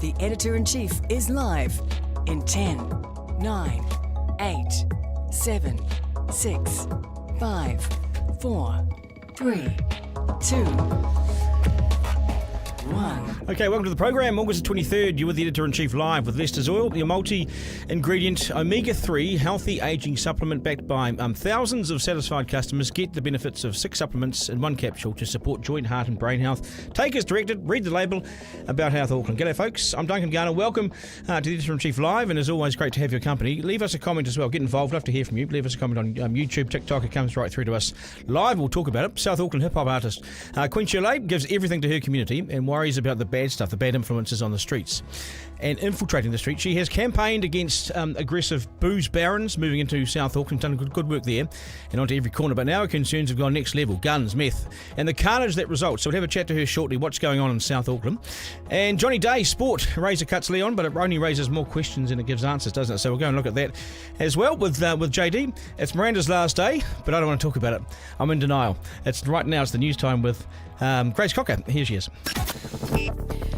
The Editor-in-Chief is live in 10, 9, 8, 7, 6, 5, 4, 3, 2, 1. Okay, welcome to the program. August 23rd, you're with the Editor-in-Chief live with Lester's Oil, your multi-ingredient omega-3 healthy aging supplement backed by thousands of satisfied customers. Get the benefits of 6 supplements in 1 capsule to support joint, heart and brain health. Take as directed, read the label about South Auckland. G'day folks, I'm Duncan, Garner. Welcome to the Editor-in-Chief live, and as always, great to have your company. Leave us a comment as well. Get involved, love to hear from you. Leave us a comment on YouTube, TikTok. It comes right through to us live. We'll talk about it. South Auckland hip-hop artist Queen Shirl'e gives everything to her community and worries about the bad stuff, the bad influences on the streets and infiltrating the streets. She has campaigned against aggressive booze barons moving into South Auckland, done good work there and onto every corner, but now her concerns have gone next level. Guns, meth and the carnage that results. So we'll have a chat to her shortly, what's going on in South Auckland. And Johnny Day, sport, razor cuts Leon, but it only raises more questions than it gives answers, doesn't it? So we'll go and look at that as well with JD. It's Miranda's last day, but I don't want to talk about it. I'm in denial. Right now it's the news time with Grace Cocker. Here she is.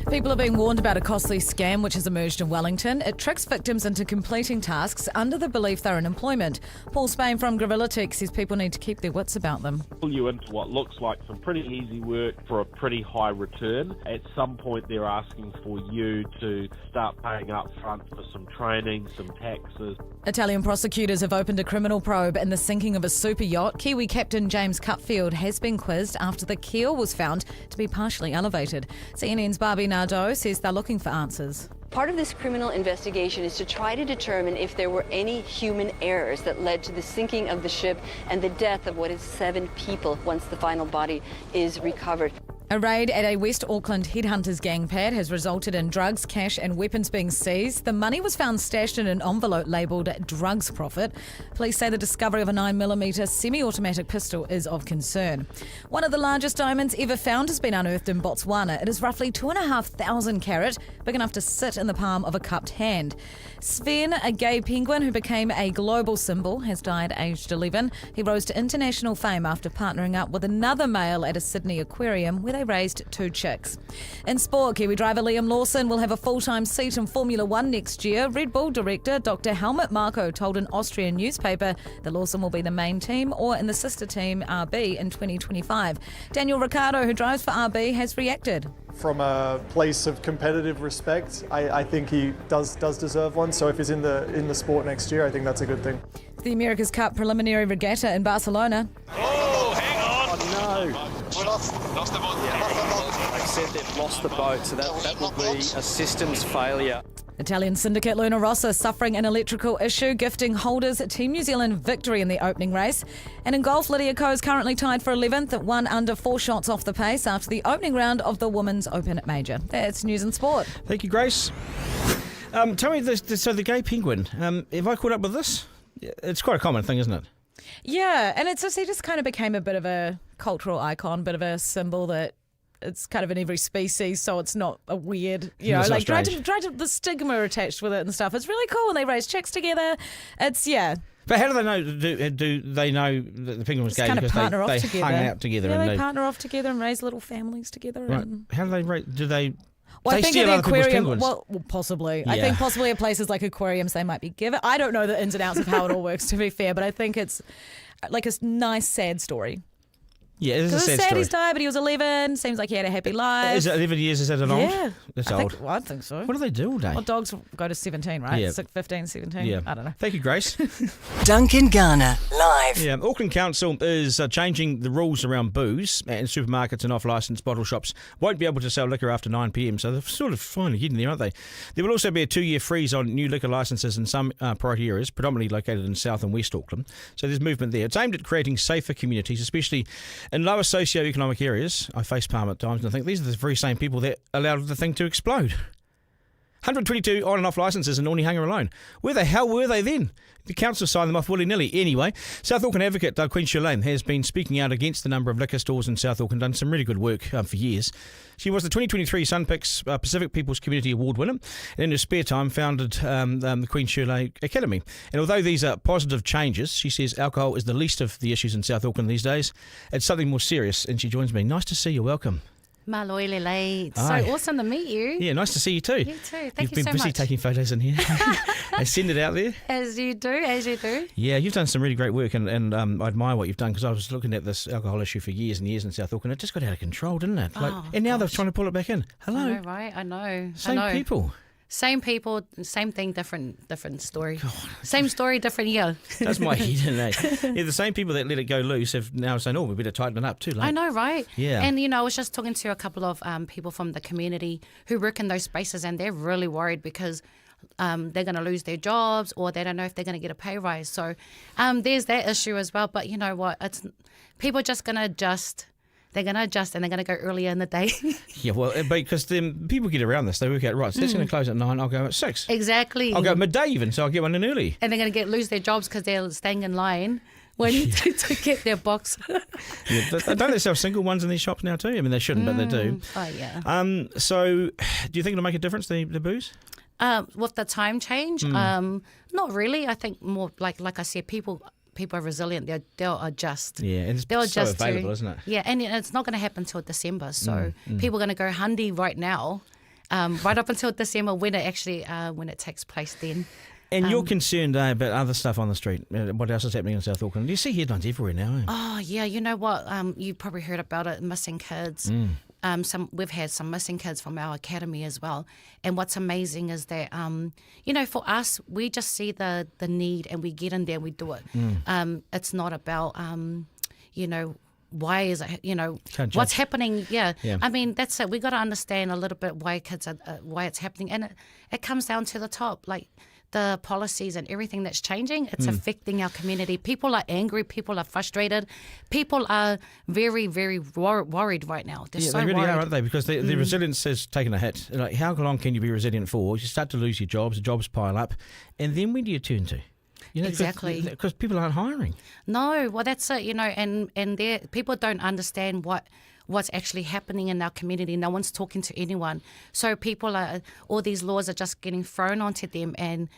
People are being warned about a costly scam which has emerged in Wellington. It tricks victims into completing tasks under the belief they're in employment. Paul Spain from Gorilla Tech says people need to keep their wits about them. Pull you into what looks like some pretty easy work for a pretty high return. At some point they're asking for you to start paying up front for some training, some taxes. Italian prosecutors have opened a criminal probe in the sinking of a super yacht. Kiwi captain James Cutfield has been quizzed after the keel was found to be partially elevated. CNN's Barbie Nardo says they're looking for answers. Part of this criminal investigation is to try to determine if there were any human errors that led to the sinking of the ship and the death of what is 7 people once the final body is recovered. A raid at a West Auckland headhunters gang pad has resulted in drugs, cash and weapons being seized. The money was found stashed in an envelope labelled drugs profit. Police say the discovery of a 9mm semi-automatic pistol is of concern. One of the largest diamonds ever found has been unearthed in Botswana. It is roughly 2,500 carat, big enough to sit in the palm of a cupped hand. Sven, a gay penguin who became a global symbol, has died aged 11. He rose to international fame after partnering up with another male at a Sydney aquarium where they raised 2 chicks. In sport, Kiwi driver Liam Lawson will have a full-time seat in Formula 1 next year. Red Bull director Dr. Helmut Marko told an Austrian newspaper that Lawson will be the main team or in the sister team RB in 2025. Daniel Ricciardo, who drives for RB, has reacted. From a place of competitive respect, I think he does deserve one. So if he's in the sport next year, I think that's a good thing. The America's Cup preliminary regatta in Barcelona. Oh, hang on! Oh no! We lost the boat. Yeah. They said they've lost the boat, so that will be a systems failure. Italian syndicate Luna Rossa suffering an electrical issue, gifting holders Team New Zealand victory in the opening race. And in golf, Lydia Ko is currently tied for 11th at 1 under 4 shots off the pace after the opening round of the Women's Open Major. That's news and sport. Thank you, Grace. Tell me this, so the gay penguin, have I caught up with this? It's quite a common thing, isn't it? Yeah, and it's he just kind of became a bit of a cultural icon, bit of a symbol that it's kind of in every species, so it's not a weird, like tried to the stigma attached with it and stuff. It's really cool when they raise chicks together. It's, yeah. But how do they know? Do they know that the penguin was gay because they hung out together? Yeah, and they partner off together and raise little families together. Right. And How do they? Do they? Well, I think at the aquarium, well, possibly. Yeah. I think possibly at places like aquariums they might be given. I don't know the ins and outs of how it all works, to be fair, but I think it's like a nice, sad story. Yeah, it is a sad sad story. He's died, but he was 11. Seems like he had a happy life. Is it 11 years? Is that an old? Yeah. That's old. I think so. What do they do all day? Well, dogs go to 17, right? Yeah. 15, 17. Yeah. I don't know. Thank you, Grace. Duncan, Garner, live. Yeah, Auckland Council is changing the rules around booze, and supermarkets and off-licensed bottle shops won't be able to sell liquor after 9 p.m, so they're sort of finally getting there, aren't they? There will also be a 2-year freeze on new liquor licences in some priority areas, predominantly located in South and West Auckland. So there's movement there. It's aimed at creating safer communities, especially in lower socio-economic areas. I facepalm at times and I think these are the very same people that allowed the thing to explode. 122 on and off licences in Onehunga alone. Where the hell were they then? The council signed them off willy-nilly. Anyway, South Auckland advocate Queen Shirl'e has been speaking out against the number of liquor stores in South Auckland, done some really good work for years. She was the 2023 Sunpic's Pacific People's Community Award winner, and in her spare time founded the Queen Shirl'e Academy. And although these are positive changes, she says alcohol is the least of the issues in South Auckland these days. It's something more serious, and she joins me. Nice to see you. Welcome. Maloilele. It's Aye. so awesome to meet you. Yeah, nice to see you too. You too. Thank You've you been so busy much. taking photos in here. I send it out there. As you do. Yeah, you've done some really great work, and I admire what you've done, because I was looking at this alcohol issue for years and years in South Auckland. It just got out of control, didn't it? And now they're trying to pull it back in. Hello. I know, right? I know. Same people. Same people, same thing, different story. Same story, different year. That's my head, isn't it? Yeah, the same people that let it go loose have now saying, "Oh, we better tighten it up too." Late. I know, right? Yeah. And I was just talking to a couple of people from the community who work in those spaces, and they're really worried because they're going to lose their jobs, or they don't know if they're going to get a pay rise. So there's that issue as well. But you know what? It's people are just going to adjust. They're going to adjust, and they're going to go earlier in the day. Yeah, well, because then people get around this. They work out, right, so that's going to close at 9, I'll go at 6. Exactly. I'll go at midday even, so I'll get one in early. And they're going to lose their jobs because they're staying in line waiting to get their box. Yeah, don't they sell single ones in these shops now too? I mean, they shouldn't, but they do. Oh, yeah. So, do you think it'll make a difference, the booze? With the time change, not really. I think more like I said, people are resilient. They'll adjust. Yeah, and it's They'll so adjust available, isn't it? Yeah, and it's not going to happen until December. So people are going to go handy right now, right up until December when it actually when it takes place then. And you're concerned about other stuff on the street. What else is happening in South Auckland? You see headlines everywhere now. Eh? Oh yeah, you know what? You probably heard about it. Missing kids. We've had some missing kids from our academy as well. And what's amazing is that, for us, we just see the need and we get in there and we do it. It's not about, why is it, what's happening. Yeah. I mean, that's it. We got to understand a little bit why kids are, why it's happening. And it comes down to the top, like the policies and everything that's changing. It's affecting our community. People are angry. People are frustrated. People are very, very worried right now. They're so they really worried. are, aren't they? Because the resilience has taken a hit. Like, how long can you be resilient for? You start to lose your jobs, the jobs pile up, and then when do you turn to? Exactly. Because people aren't hiring. No, well, that's it, and people don't understand what's actually happening in our community. No one's talking to anyone. So all these laws are just getting thrown onto them, and,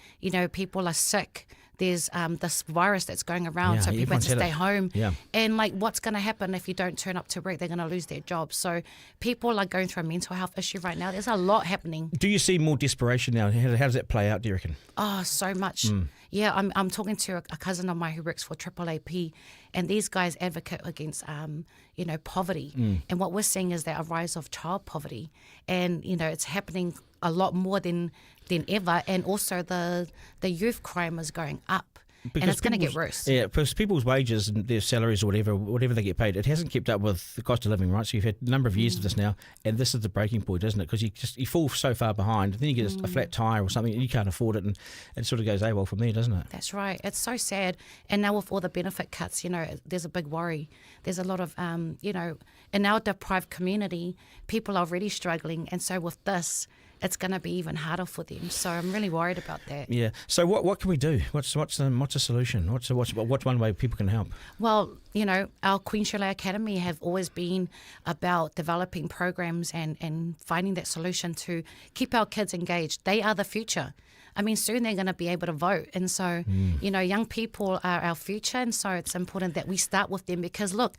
people are sick. There's this virus that's going around, so people have to stay home. Yeah. And, what's going to happen if you don't turn up to work? They're going to lose their jobs. So people are going through a mental health issue right now. There's a lot happening. Do you see more desperation now? How does that play out, do you reckon? Oh, so much. Yeah, I'm talking to a cousin of mine who works for AAAP, and these guys advocate against, poverty. And what we're seeing is that a rise of child poverty, and it's happening a lot more than ever, and also the youth crime is going up. Because and it's going to get worse. Yeah, because people's wages and their salaries or whatever they get paid, it hasn't kept up with the cost of living, right? So you've had a number of years of this now, and this is the breaking point, isn't it? Because you fall so far behind, then you get a flat tire or something, and you can't afford it, and it sort of goes AWOL from there, doesn't it? That's right. It's so sad. And now with all the benefit cuts, there's a big worry. There's a lot of, in our deprived community, people are already struggling, and so with this, it's going to be even harder for them. So I'm really worried about that. Yeah. So what can we do? What's a solution? What's one way people can help? Well, our Queen Shirl'e Academy have always been about developing programs and finding that solution to keep our kids engaged. They are the future. I mean, soon they're going to be able to vote. And so, young people are our future. And so it's important that we start with them because, look,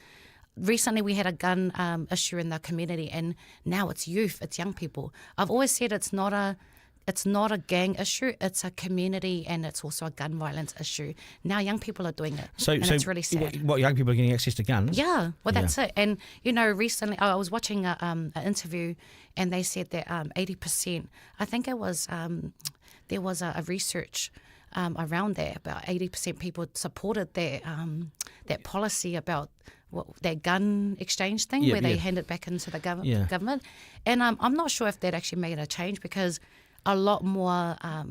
recently we had a gun issue in the community, and now it's youth, it's young people. I've always said it's not a gang issue, it's a community, and it's also a gun violence issue. Now young people are doing it, and it's really sad. What, young people are getting access to guns? Yeah, well, that's it. And, recently I was watching an interview, and they said that 80%, I think it was, there was a research around there, about 80% people supported that policy about that gun exchange thing where they hand it back into the government. And I'm not sure if that actually made a change because a lot more well,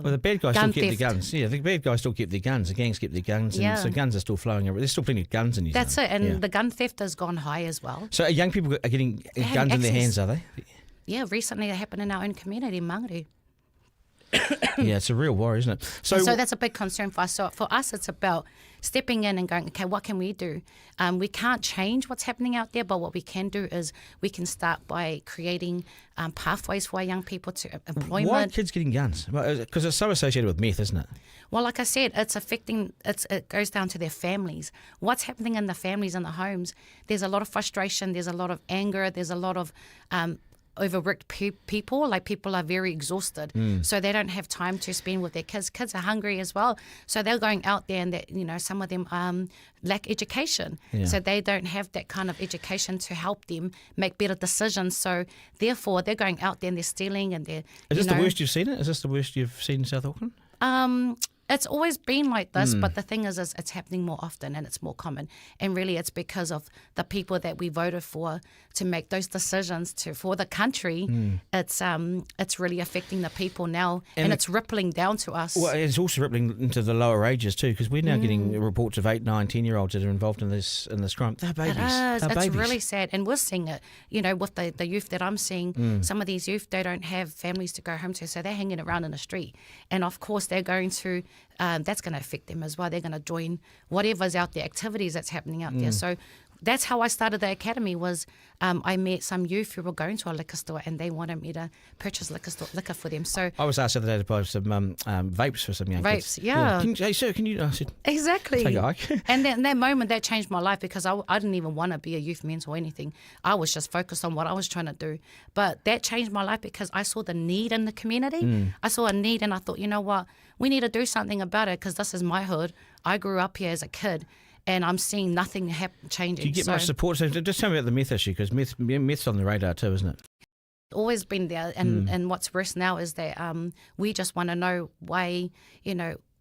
the bad guys still keep their guns. Yeah, the bad guys still keep their guns. The gangs keep their guns. And so guns are still flowing around. There's still plenty of guns in New Zealand. That's it. And the gun theft has gone high as well. So young people are getting guns in their hands, are they? Yeah, recently it happened in our own community, Mangere. Yeah, it's a real worry, isn't it? So that's a big concern for us. So for us, it's about stepping in and going, okay, what can we do? We can't change what's happening out there, but what we can do is we can start by creating pathways for our young people to employment. Why are kids getting guns? Because it's so associated with meth, isn't it? Well, like I said, it goes down to their families. What's happening in the families and the homes? There's a lot of frustration. There's a lot of anger. There's a lot of overworked people. Like, people are very exhausted, so they don't have time to spend with their kids. Kids are hungry as well, so they're going out there, and some of them lack education, so they don't have that kind of education to help them make better decisions. So therefore, they're going out there and they're stealing, and they're. Is this the worst you've seen it? Is this the worst you've seen in South Auckland? It's always been like this, but the thing is it's happening more often and it's more common. And really, it's because of the people that we voted for to make those decisions for the country. It's really affecting the people now, and it's rippling down to us. Well, it's also rippling into the lower ages too, because we're now getting reports of 8, 9, 10-year-olds that are involved in this crime. They're babies. It is. They're It's really sad, and we're seeing it. With the youth that I'm seeing, some of these youth, they don't have families to go home to, so they're hanging around in the street, and of course they're going to. That's going to affect them as well. They're going to join whatever's out there, activities that's happening out there. So that's how I started the academy. Was I met some youth who were going to a liquor store and they wanted me to purchase liquor for them. So I was asked the other day to buy some vapes for some young kids. Vapes, yeah. Hey, sir, can you? I said, exactly. take a hike. And in that moment, that changed my life, because I didn't even want to be a youth mentor or anything. I was just focused on what I was trying to do. But that changed my life because I saw the need in the community. I saw a need, and I thought, you know what? We need to do something about it, because this is my hood. I grew up here as a kid, and I'm seeing nothing changing. Do you get much support? So just tell me about the meth issue, because meth's on the radar too, isn't it? Always been there, and what's worse now is that we just want to know why,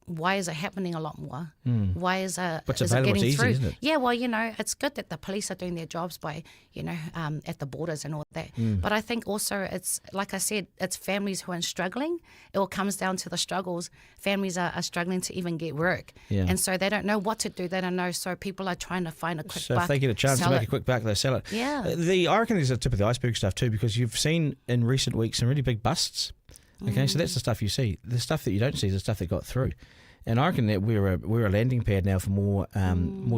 why is it happening a lot more? Why is it getting easy, through? Isn't it? Yeah, well, it's good that the police are doing their jobs by, at the borders and all that. But I think also it's, like I said, it's families who are struggling. It all comes down to the struggles. Families are struggling to even get work. Yeah. And so they don't know what to do. They don't know. So people are trying to find a quick buck. So if they get a chance to make a quick buck, they sell it. Yeah. I reckon there's a tip of the iceberg stuff too, because you've seen in recent weeks some really big busts. Okay, so that's the stuff you see. The stuff that you don't see is the stuff that got through. And I reckon that we're a landing pad now for more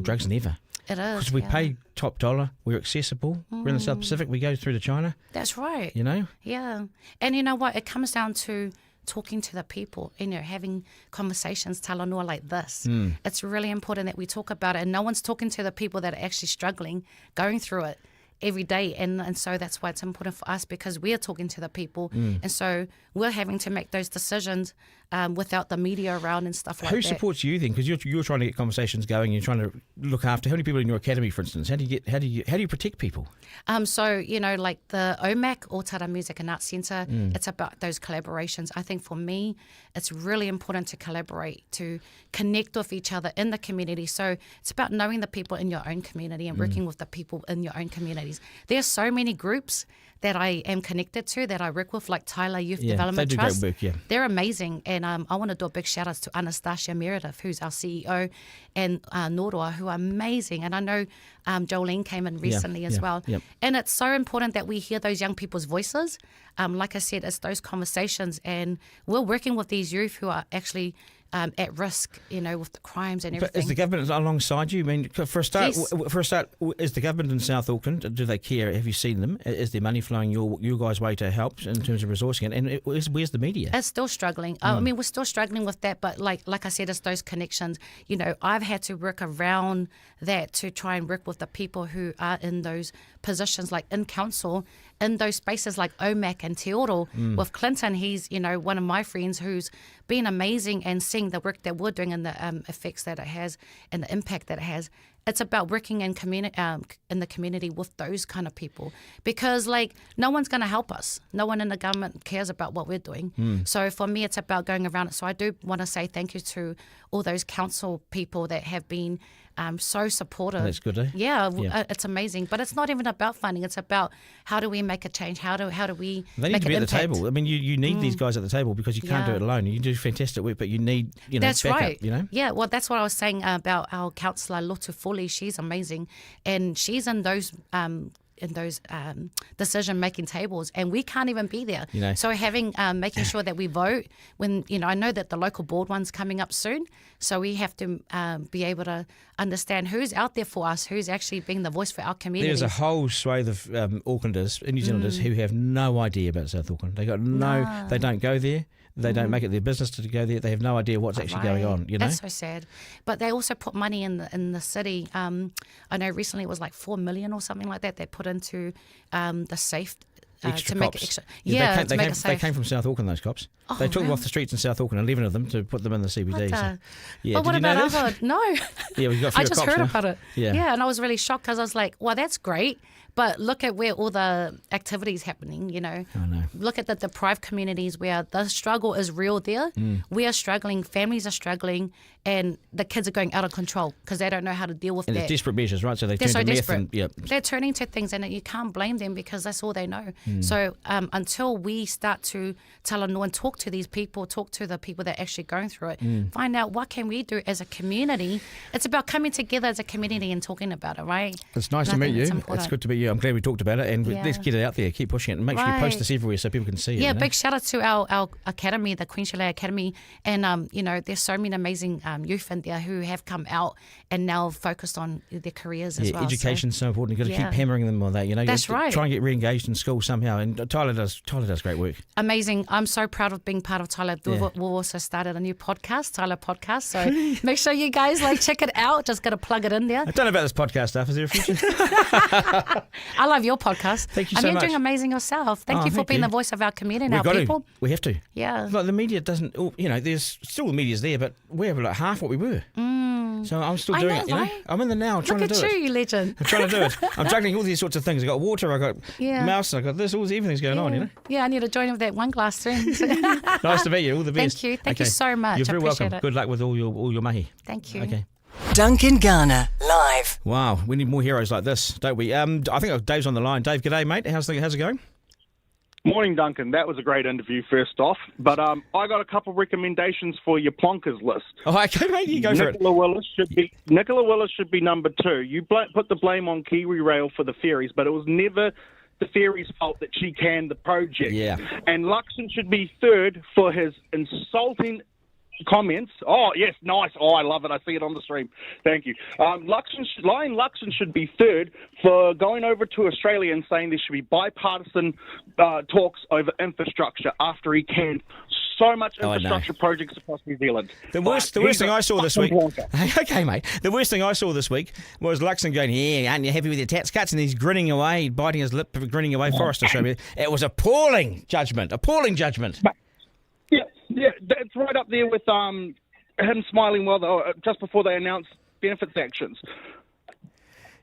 drugs than ever. It is. Because we pay top dollar, we're accessible. We're in the South Pacific, we go through to China. That's right. Yeah. And you know what? It comes down to talking to the people, having conversations, talanoa like this. It's really important that we talk about it, and no one's talking to the people that are actually struggling, going through it every day, and so that's why it's important for us, because we're talking to the people, and so we're having to make those decisions without the media around and stuff like that. Who supports you then? Because you're trying to get conversations going. You're trying to look after. How many people in your academy, for instance? How do you protect people? So like the OMAC, Otara Music and Arts Centre, it's about those collaborations. I think for me, it's really important to collaborate, to connect with each other in the community. So it's about knowing the people in your own community and working with the people in your own communities. There are so many groups that I am connected to, that I work with, like Tyler Youth Development Trust. They do great work, They're amazing, and I want to do a big shout out to Anastasia Meredith, who's our CEO, and Noroa, who are amazing. And I know Jolene came in recently as well. Yep. And it's so important that we hear those young people's voices. Like I said, it's those conversations, and we're working with these youth who are actually at risk, with the crimes and everything. But is the government alongside you? I mean, for a start, Yes. Is the government in South Auckland? Do they care? Have you seen them? Is there money flowing your guys' way to help in terms of resourcing it? And where's the media? It's still struggling. I mean, we're still struggling with that. But like I said, it's those connections. I've had to work around that to try and work with the people who are in those positions, like in council, in those spaces like OMAC and Te Oro. With Clinton, he's, one of my friends who's been amazing, and seeing the work that we're doing and the effects that it has and the impact that it has. It's about working in the community with those kind of people, because no one's going to help us. No one in the government cares about what we're doing. So for me, it's about going around it. So I do want to say thank you to all those council people that have been so supportive. That's good, eh? Yeah, it's amazing. But it's not even about funding. It's about how do we make a change? How do we They need make to be an at the impact? table. I mean, you need these guys at the table, because you can't do it alone. You do fantastic work, but you need That's backup, right. Yeah, well, that's what I was saying about our councillor Lotu Foley. She's amazing, and she's in those decision-making tables, and we can't even be there. You know. So having making sure that we vote when, I know that the local board one's coming up soon, so we have to be able to understand who's out there for us, who's actually being the voice for our community. There's a whole swathe of Aucklanders and New Zealanders who have no idea about South Auckland. They don't go there. They don't make it their business to go there. They have no idea what's actually going on. That's so sad. But they also put money in the city. I know recently it was like 4 million or something like that. They put into the safe. Extra to cops. make it extra. They came from South Auckland, those cops. They took them off the streets in South Auckland, 11 of them, to put them in the CBD. But what about other? No. Yeah, we've got a few I just cops heard now. about it. Yeah, and I was really shocked because I was like, well, that's great. But look at where all the activities happening, I know. Look at the deprived communities where the struggle is real there. We are struggling, families are struggling, and the kids are going out of control because they don't know how to deal with And that. it's desperate measures, right? So They're turn so to meth desperate. and, They're turning to things, and you can't blame them because that's all they know. So until we start to tell and talk to these people, talk to the people that are actually going through it, find out what can we do as a community. It's about coming together as a community and talking about it, right? It's nice to meet you. It's good to meet you. I'm glad we talked about it, and let's get it out there. Keep pushing it, and make sure you post this everywhere so people can see it. Yeah, big shout out to our academy, the Queen Shirl'e Academy, and there's so many amazing youth in there who have come out and now focused on their careers as well. Education's so important. You've got to keep hammering them on that. That's right. Try and get re-engaged in school somehow. And Tyler does great work. Amazing. I'm so proud of being part of Tyler. We've also started a new podcast, Tyler Podcast. So make sure you guys check it out. Just got to plug it in there. I don't know about this podcast stuff. Is there a future? I love your podcast. Thank you so much. You're doing amazing yourself. Thank you for being the voice of our community and our people. We have to. Yeah. Like the media doesn't, there's still the media's there, but we're like half what we were. So I'm still doing it. Right? I'm in the now trying to do it. Look at you, legend. I'm trying to do it. I'm juggling all these sorts of things. I got water, I got mouse, I got this, everything's going on. Yeah, I need to join with that one glass soon. Nice to meet you. All the best. Thank you. Thank you so much. You're very welcome. It. Good luck with all your mahi. Thank you. Okay. Duncan Garner, live. Wow, we need more heroes like this, don't we? I think Dave's on the line. Dave, g'day, mate. How's it going? Morning, Duncan. That was a great interview, first off. But I got a couple of recommendations for your plonkas list. Oh, okay, mate. You go for it. Nicola Willis should be number 2. You put the blame on Kiwi Rail for the ferries, but it was never the ferry's fault that she canned the project. Yeah. And Luxon should be 3rd for his insulting comments. Oh, yes, nice. Oh, I love it. I see it on the stream. Thank you. Lion Luxon should be 3rd for going over to Australia and saying there should be bipartisan talks over infrastructure after he canned so much infrastructure projects across New Zealand. The worst thing I saw this week. Okay, mate. The worst thing I saw this week was Luxon going, aren't you happy with your tax cuts? And he's grinning away, biting his lip, grinning away. Forrester showed me. It was appalling judgment. Yeah, it's right up there with him smiling just before they announced benefits actions.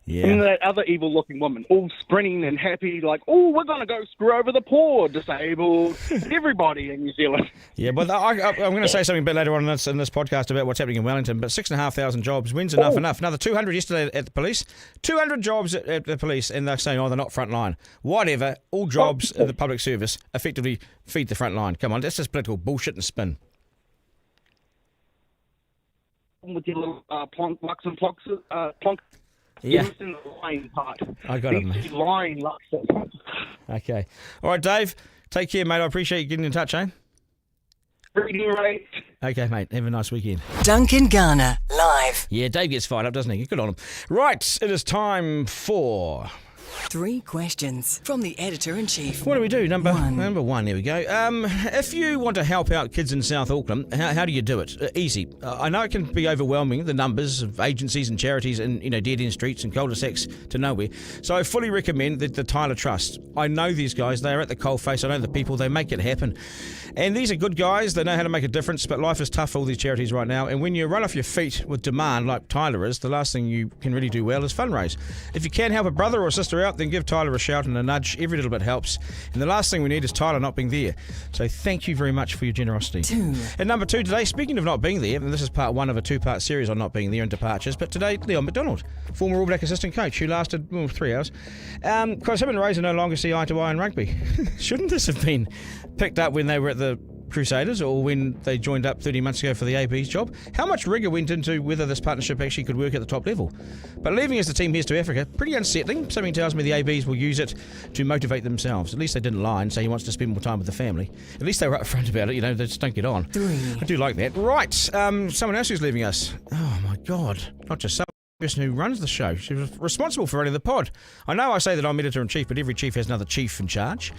Yeah. And that other evil-looking woman, all sprinting and happy, like, oh, we're going to go screw over the poor, disabled, everybody in New Zealand. Yeah, but I'm going to say something a bit later on in this podcast about what's happening in Wellington, but 6,500 jobs, when's enough? Another 200 yesterday at the police, 200 jobs at the police, and they're saying, they're not front line. Whatever, all jobs in the public service effectively feed the front line. Come on, that's just political bullshit and spin. With your little plonk. Yeah. He was in the lying part. I got him, mate. He's lying, Luxon. Okay. All right, Dave. Take care, mate. I appreciate you getting in touch, eh? Reading rate. Okay, mate. Have a nice weekend. Duncan Garner, live. Yeah, Dave gets fired up, doesn't he? Good on him. Right, it is time for 3 questions from the editor-in-chief. What do we do? Number one, here we go. If you want to help out kids in South Auckland, how do you do it? Easy. I know it can be overwhelming, the numbers of agencies and charities and dead-end streets and cul-de-sacs to nowhere. So I fully recommend the Tyler Trust. I know these guys. They are at the coalface. I know the people. They make it happen. And these are good guys. They know how to make a difference, but life is tough for all these charities right now. And when you run off your feet with demand like Tyler is, the last thing you can really do well is fundraise. If you can help a brother or sister out, then give Tyler a shout and a nudge. Every little bit helps. And the last thing we need is Tyler not being there. So thank you very much for your generosity. 2. And number 2 today, speaking of not being there, and this is part 1 of a 2-part series on not being there and departures, but today, Leon McDonald, former All Black assistant coach who lasted 3 hours. Because him and Razor no longer see eye to eye in rugby. Shouldn't this have been picked up when they were at the Crusaders or when they joined up 30 months ago for the AB's job. How much rigour went into whether this partnership actually could work at the top level? But leaving as the team heads to Africa, pretty unsettling. Something tells me the ABs will use it to motivate themselves. At least they didn't lie and say he wants to spend more time with the family. At least they were upfront about it, they just don't get on. 3. I do like that. Right, someone else who's leaving us. Oh my God, not just someone. Person who runs the show. She was responsible for running the pod. I know I say that I'm editor-in-chief, but every chief has another chief in charge.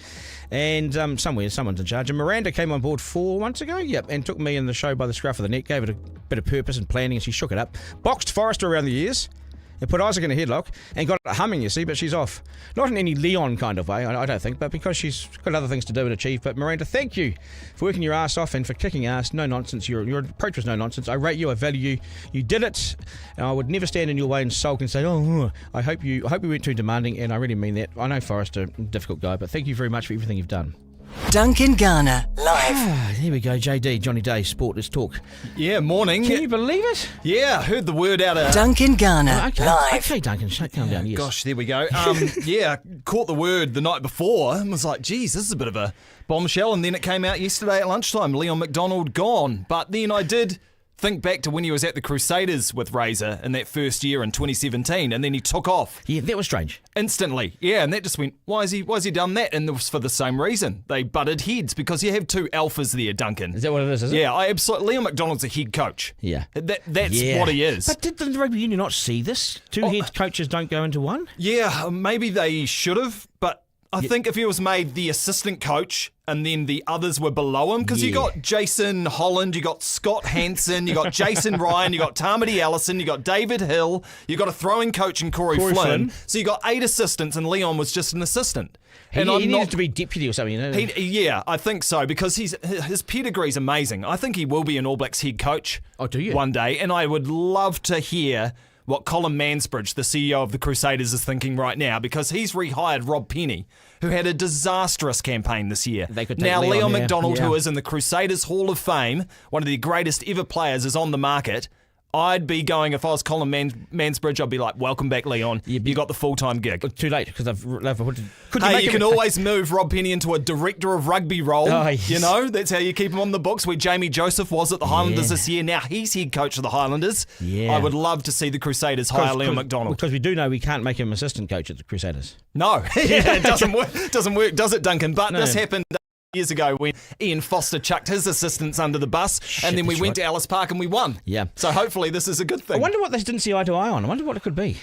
And someone's in charge. And Miranda came on board 4 months ago, and took me in the show by the scruff of the neck, gave it a bit of purpose and planning, and she shook it up. Boxed Forrester around the ears, and put Isaac in a headlock, and got it humming, you see, but she's off. Not in any Leon kind of way, I don't think, but because she's got other things to do and achieve. But Miranda, thank you for working your ass off and for kicking ass. No nonsense. Your approach was no nonsense. I rate you, I value you. You did it, and I would never stand in your way and sulk and say, I hope you weren't too demanding, and I really mean that. I know Forrester, difficult guy, but thank you very much for everything you've done. Duncan Garner, live. Here we go, JD, Johnny Day, Sport, let's talk. Yeah, morning. Can you believe it? Yeah, I heard the word out of... Duncan Garner, Okay, live. okay, Duncan, calm down, yes. Gosh, there we go. Yeah, caught the word the night before and was like, geez, this is a bit of a bombshell. And then it came out yesterday at lunchtime, Leon McDonald gone. But then I did think back to when he was at the Crusaders with Razor in that first year in 2017, and then he took off. Yeah, that was strange. Instantly. Yeah, and that just went, why has he done that? And it was for the same reason. They butted heads because you have 2 alphas there, Duncan. Is that what it is it? Yeah, I absolutely. Leon McDonald's a head coach. Yeah. That's what he is. But did the rugby union not see this? 2 head coaches don't go into one? Yeah, maybe they should have, but I think if he was made the assistant coach and then the others were below him, because you got Jason Holland, you got Scott Hansen, you got Jason Ryan, you got Tamati Allison, you got David Hill, you got a throwing coach in Corey Flynn. So you got 8 assistants and Leon was just an assistant. He needed to be deputy or something, Yeah, I think so, because his pedigree's amazing. I think he will be an All Blacks head coach one day, and I would love to hear what Colin Mansbridge, the CEO of the Crusaders, is thinking right now, because he's rehired Rob Penny, who had a disastrous campaign this year. Now Leon McDonald, who is in the Crusaders Hall of Fame, one of the greatest ever players, is on the market. I'd be going, if I was Colin Mansbridge, I'd be like, welcome back, Leon. You got the full-time gig. Too late, because you can always move Rob Penny into a director of rugby role. Oh, yes. You know, that's how you keep him on the books, where Jamie Joseph was at the Highlanders this year. Now he's head coach of the Highlanders. Yeah. I would love to see the Crusaders hire Leon McDonald. Because we do know we can't make him assistant coach at the Crusaders. No, it doesn't work, does it, Duncan? But this happened years ago when Ian Foster chucked his assistants under the bus, and then we went to Ellis Park and we won. Yeah. So hopefully this is a good thing. I wonder what they didn't see eye to eye on. I wonder what it could be.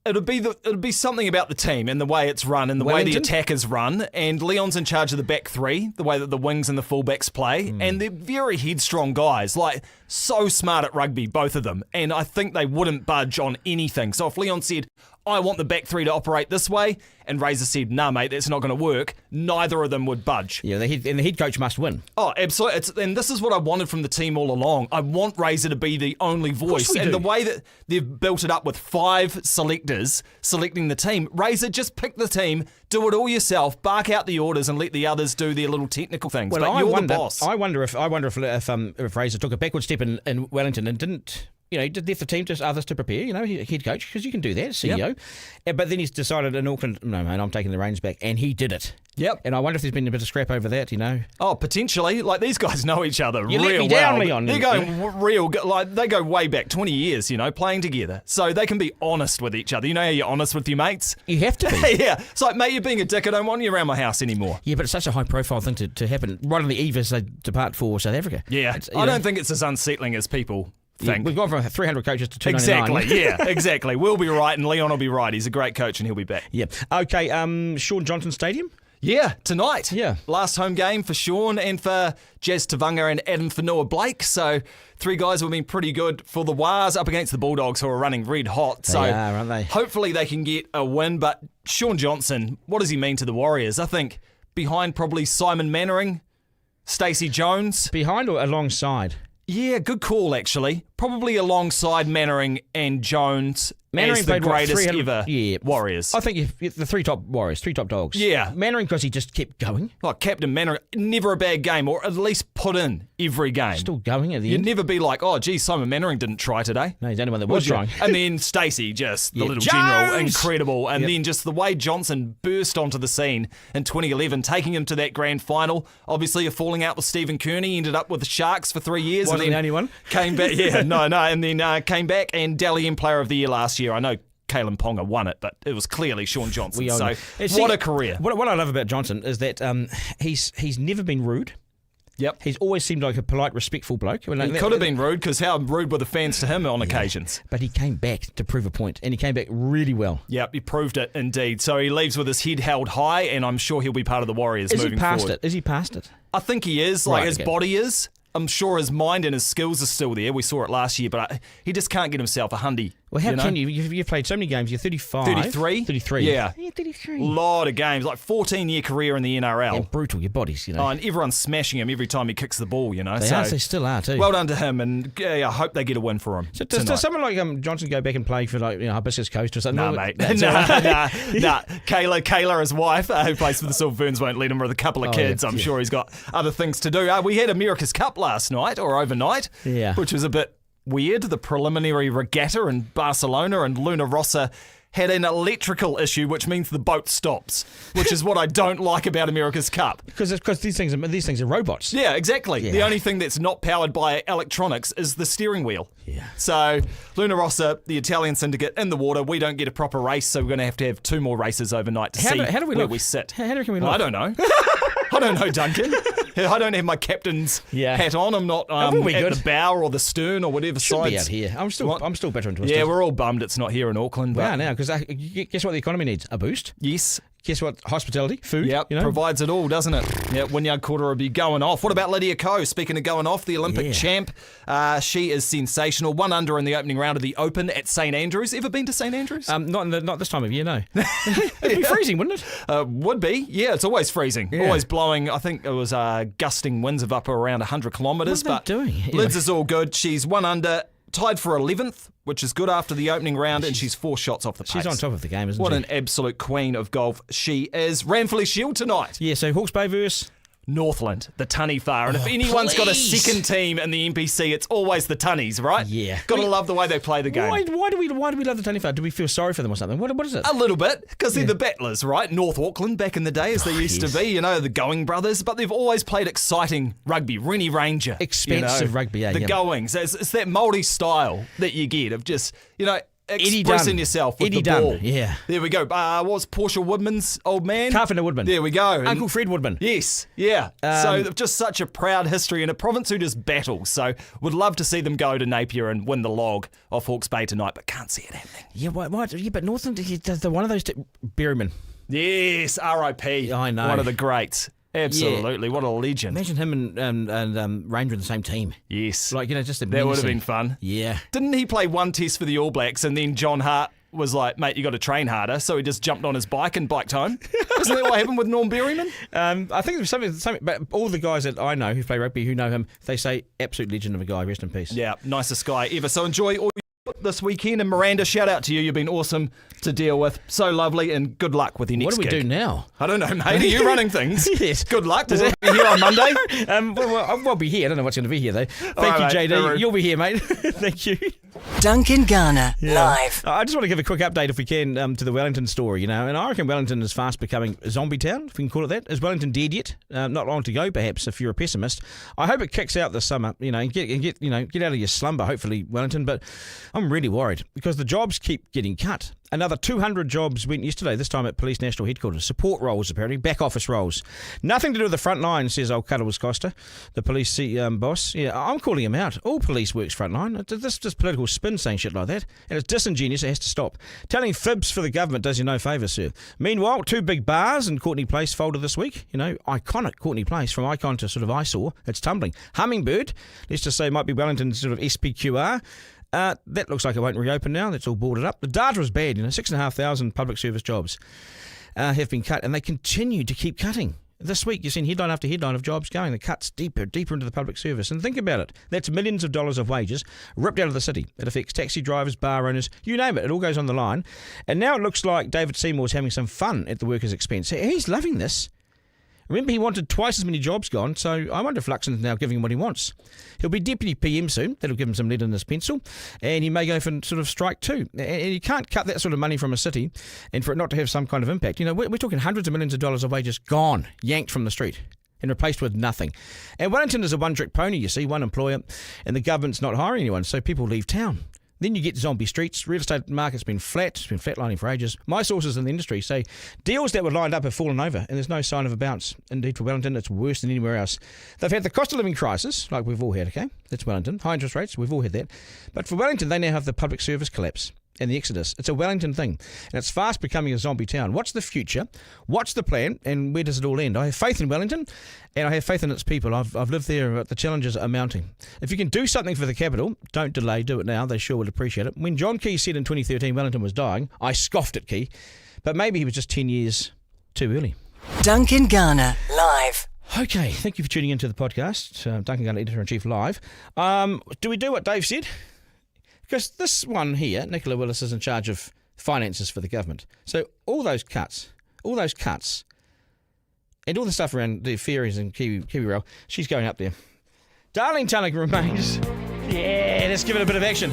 It'll be something about the team and the way it's run and the way the attack is run. And Leon's in charge of the back 3, the way that the wings and the fullbacks play. And they're very headstrong guys, like so smart at rugby, both of them. And I think they wouldn't budge on anything. So if Leon said, I want the back 3 to operate this way, and Razor said, nah, mate, that's not going to work, neither of them would budge. Yeah, the head coach must win. Oh, absolutely. And this is what I wanted from the team all along. I want Razor to be the only voice. And the way that they've built it up with 5 selectors selecting the team, Razor, just pick the team, do it all yourself, bark out the orders, and let the others do their little technical things. Well, but you're the boss. I wonder if Razor took a backward step in Wellington and didn't... did leave the team to others to prepare, head coach, because you can do that, CEO. Yep. But then he's decided in Auckland, no, man, I'm taking the reins back, and he did it. Yep. And I wonder if there's been a bit of scrap over that, Oh, potentially. Like, these guys know each other you real let me well. down, Leon. They're going they go way back, 20 years, playing together. So they can be honest with each other. You know how you're honest with your mates? You have to be. Yeah. It's like, mate, you're being a dick. I don't want you around my house anymore. Yeah, but it's such a high-profile thing to happen right on the eve as they depart for South Africa. Yeah. I don't think it's as unsettling as people think. We've gone from 300 coaches to 299. Exactly, yeah, exactly. We'll be right and Leon will be right. He's a great coach and he'll be back. Yeah. Okay, Sean Johnson Stadium? Yeah, tonight. Yeah. Last home game for Sean and for Jazz Tavanga and Adam Whanoa-Blake. So 3 guys who have been pretty good for the Wars up against the Bulldogs, who are running red hot. They are, aren't they? Hopefully they can get a win. But Sean Johnson, what does he mean to the Warriors? I think behind probably Simon Mannering, Stacey Jones. Behind or alongside? Yeah, good call, actually. probably alongside Mannering and Jones Mannering as the played, what, greatest 300 ever Warriors. I think the three top Warriors, three top dogs. Yeah. Mannering because he just kept going. Like Captain Mannering, never a bad game, or at least put in every game. Still going at the You'd end. never be like, oh, gee, Simon Mannering didn't try today. No, he's the only one that was Would you? trying. And then Stacey, just the Yeah. little Jones! general, incredible. And then just the way Johnson burst onto the scene in 2011, taking him to that grand final. Obviously, a falling out with Stephen Kearney, ended up with the Sharks for 3 years. Wasn't and then the only one. Came back, and then came back and Dally M Player of the Year last year. I know Kalen Ponga won it, but it was clearly Sean Johnson. So, what a career. What I love about Johnson is that he's never been rude. Yep. He's always seemed like a polite, respectful bloke. He could have been rude, because how rude were the fans to him on occasions? But he came back to prove a point, and he came back really well. Yep, he proved it indeed. So he leaves with his head held high, and I'm sure he'll be part of the Warriors moving forward. Is he past it? I think he is. His body is. I'm sure his mind and his skills are still there. We saw it last year, but he just can't get himself a hundy. Well, how can you? You've played so many games. You're 35. 33? 33. Yeah. 33. Lot of games, like 14-year career in the NRL. And brutal, your bodies, Oh, and everyone's smashing him every time he kicks the ball, They still are too. Well done to him, and I hope they get a win for him. So does someone like Johnson go back and play for Hibiscus Coast or something? Nah, mate. Nah. Kayla, his wife, who plays for the Silver Ferns, won't let him with a couple of kids. I'm sure he's got other things to do. We had America's Cup last night, or overnight, which was a bit weird. The preliminary regatta in Barcelona, and Luna Rossa had an electrical issue, which means the boat stops, which is what I don't like about America's Cup. Because these things are robots. Yeah, exactly. Yeah. The only thing that's not powered by electronics is the steering wheel. Yeah. So Luna Rossa, the Italian syndicate, in the water. We don't get a proper race, so we're going to have 2 more races overnight to see how do we where look? we sit. How do we look? I don't know. I don't know, Duncan. I don't have my captain's hat on. I'm not at the bow or the stern or whatever Should side. be out here. I'm still better and twisted. Yeah, we're all bummed it's not here in Auckland. We are now, because guess what the economy needs? A boost. Yes. Guess what? Hospitality, food. Yep, provides it all, doesn't it? Yeah, Wynyard Quarter will be going off. What about Lydia Ko? Speaking of going off, the Olympic champ, she is sensational. 1 under in the opening round of the Open at St Andrews. Ever been to St Andrews? Not this time of year, no. It'd be freezing, wouldn't it? Would be. Yeah, it's always freezing. Yeah. Always blowing. I think it was gusting winds of up around 100 kilometres. What are they doing? Lids is all good. She's 1 under. Tied for 11th, which is good after the opening round, and she's 4 shots off the pace. She's on top of the game, isn't she? What an absolute queen of golf she is. Ramfully Shield tonight. Yeah, so Hawke's Bay versus Northland, the Tunny-Far. And if anyone's got a second team in the NPC, it's always the Tunnies, right? Yeah. Got to love the way they play the game. Why do we love the Tunny-Far? Do we feel sorry for them or something? What is it? A little bit, because they're the battlers, right? North Auckland back in the day, as they used to be, the Going brothers, but they've always played exciting rugby. Rennie Ranger. Expensive rugby, yeah. The Goings. It's that Māori style that you get of just, expressing yourself with Eddie the ball. Dunn, yeah. There we go. What's Portia Woodman's old man? Carpenter Woodman. There we go. Uncle Fred Woodman. Yes, yeah. So just such a proud history in a province who just battles. So would love to see them go to Napier and win the log off Hawke's Bay tonight, but can't see it happening. Yeah, why? Yeah, but Northland, the one of those Berryman. Yes, R.I.P. I know. One of the greats. Absolutely, what a legend. Imagine him and Ranger in the same team. Yes. Just the that would have been fun. Yeah. Didn't he play 1 test for the All Blacks, and then John Hart was like, mate, you got to train harder, so he just jumped on his bike and biked home? Isn't that what happened with Norm Berryman? I think there's something, but all the guys that I know who play rugby, who know him, they say absolute legend of a guy, rest in peace. Yeah, nicest guy ever. So enjoy all this weekend, and Miranda, shout out to you. You've been awesome to deal with. So lovely, and good luck with your next gig. What do we do now? I don't know, mate. Are you running things? Yes. Good luck. Does it be here on Monday? I'll be here. I don't know what's going to be here, though. Thank you, mate, JD. You'll be here, mate. Thank you. Duncan Garner, live. I just want to give a quick update, if we can, to the Wellington story, and I reckon Wellington is fast becoming a zombie town, if we can call it that. Is Wellington dead yet? Not long to go, perhaps, if you're a pessimist. I hope it kicks out this summer, and get out of your slumber, hopefully, Wellington, but I'm really worried, because the jobs keep getting cut. Another 200 jobs went yesterday, this time at Police National Headquarters. Support roles, apparently, back office roles. Nothing to do with the front line, says old Cuddles Costa, the police boss. Yeah, I'm calling him out. All police works front line. This political spin saying shit like that. And it's disingenuous, it has to stop. Telling fibs for the government does you no favour, sir. Meanwhile, 2 big bars in Courtney Place folded this week. Iconic Courtney Place, from icon to sort of eyesore. It's tumbling. Hummingbird, let's just say, might be Wellington's sort of SPQR. That looks like it won't reopen now. That's all boarded up. The data is bad. 6,500 public service jobs have been cut, and they continue to keep cutting. This week, you've seen headline after headline of jobs going. The cuts deeper into the public service. And think about it. That's millions of dollars of wages ripped out of the city. It affects taxi drivers, bar owners, you name it. It all goes on the line. And now it looks like David Seymour's having some fun at the workers' expense. He's loving this. Remember, he wanted twice as many jobs gone, so I wonder if Luxon's now giving him what he wants. He'll be Deputy PM soon. That'll give him some lead in his pencil. And he may go for sort of strike too. And you can't cut that sort of money from a city and for it not to have some kind of impact. You know, we're talking hundreds of millions of dollars of wages gone, yanked from the street and replaced with nothing. And Wellington is a one-trick pony, you see, one employer, and the government's not hiring anyone, so people leave town. Then you get zombie streets. Real estate market's been flat. It's been flatlining for ages. My sources in the industry say deals that were lined up have fallen over, and there's no sign of a bounce. Indeed, for Wellington, it's worse than anywhere else. They've had the cost of living crisis, like we've all had, okay? That's Wellington. High interest rates, we've all had that. But for Wellington, they now have the public service collapse and the exodus. It's a Wellington thing, and it's fast becoming a zombie town. What's the future? What's the plan? And where does it all end? I have faith in Wellington, and I have faith in its people. I've lived there, but the challenges are mounting. If you can do something for the capital, don't delay, do it now. They sure would appreciate it. When John Key said in 2013 Wellington was dying, I scoffed at Key, but maybe he was just 10 years too early. Duncan Garner, live. Okay, thank you for tuning into the podcast. Duncan Garner, Editor-in-Chief, live. Do we do what Dave said? Because this one here, Nicola Willis, is in charge of finances for the government. So all those cuts, and all the stuff around the ferries and Kiwi Rail, she's going up there. Darling Tunnock remains. Yeah, let's give it a bit of action.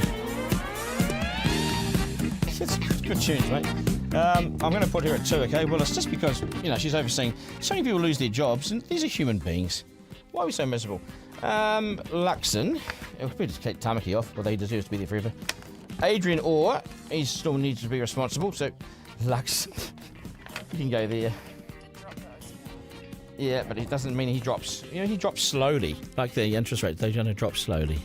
It's good tunes, mate. I'm going to put her at 2, okay? Well, it's just because, she's overseeing so many people lose their jobs, and these are human beings. Why are we so miserable? Luxon, we'll just take Tamaki off, although he deserves to be there forever. Adrian Orr, he still needs to be responsible, so Luxon, you can go there. Yeah, but it doesn't mean he drops. He drops slowly, like the interest rate. They're going to drop slowly.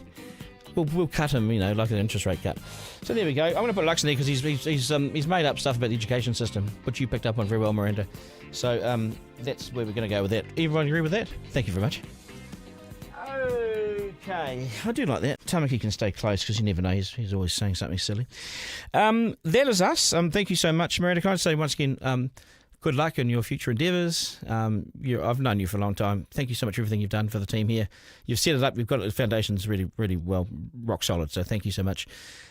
We'll cut him, like an interest rate cut. So there we go. I'm going to put Luxon there because he's made up stuff about the education system, which you picked up on very well, Miranda. So that's where we're going to go with that. Everyone agree with that? Thank you very much. Okay, I do like that. Tamaki can stay close because you never know. He's always saying something silly. That is us. Thank you so much, Miranda. Can I say once again, good luck in your future endeavours. I've known you for a long time. Thank you so much for everything you've done for the team here. You've set it up. You've got the foundations really, really well, rock solid. So thank you so much.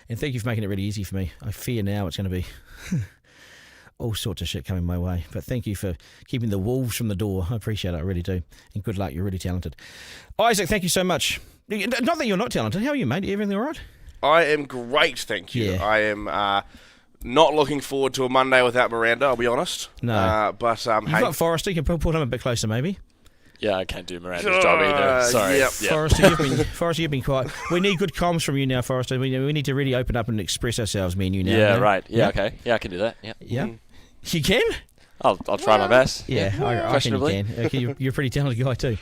And thank you for making it really easy for me. I fear now it's going to be all sorts of shit coming my way. But thank you for keeping the wolves from the door. I appreciate it. I really do. And good luck. You're really talented. Isaac, thank you so much. Not that you're not talented. How are you, mate? Everything all right? I am great, thank you. Yeah. I am not looking forward to a Monday without Miranda, I'll be honest. No. But You've got Forrester. You can pull him a bit closer, maybe. Yeah, I can't do Miranda's job either. Sorry. Yep. Forrester, you've been quiet. We need good comms from you now, Forrester. We need to really open up and express ourselves, me and you now. Yeah, right. Yeah, okay. Yeah, I can do that. Yeah. Yeah. You can? I'll try my best. Yeah, I reckon you can. Okay, you're a pretty talented guy too.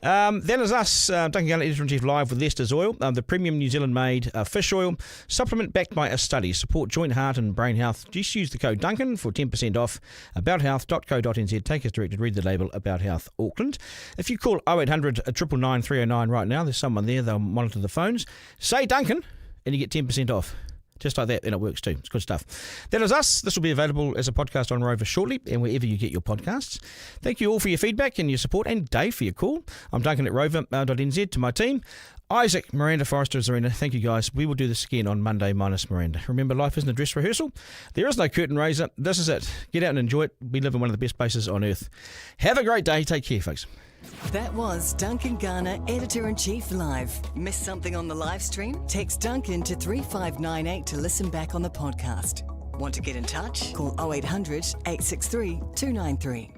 That is us, Duncan Garner, Editor-in-Chief, live with Lester's Oil, the premium New Zealand-made fish oil, supplement backed by a study. Support joint, heart and brain health. Just use the code Duncan for 10% off. Abouthealth.co.nz. Take as directed. Read the label, About Health Auckland. If you call 0800 999 309 right now, there's someone there. They'll monitor the phones. Say Duncan, and you get 10% off. Just like that, and it works too. It's good stuff. That is us. This will be available as a podcast on Rover shortly and wherever you get your podcasts. Thank you all for your feedback and your support, and Dave for your call. I'm Duncan at rover.nz. To my team, Isaac, Miranda, Forrester, Zarina. Thank you guys. We will do this again on Monday minus Miranda. Remember, life isn't a dress rehearsal. There is no curtain raiser. This is it. Get out and enjoy it. We live in one of the best places on earth. Have a great day. Take care, folks. That was Duncan Garner, Editor-in-Chief, live. Missed something on the live stream? Text Duncan to 3598 to listen back on the podcast. Want to get in touch? Call 0800 863 293.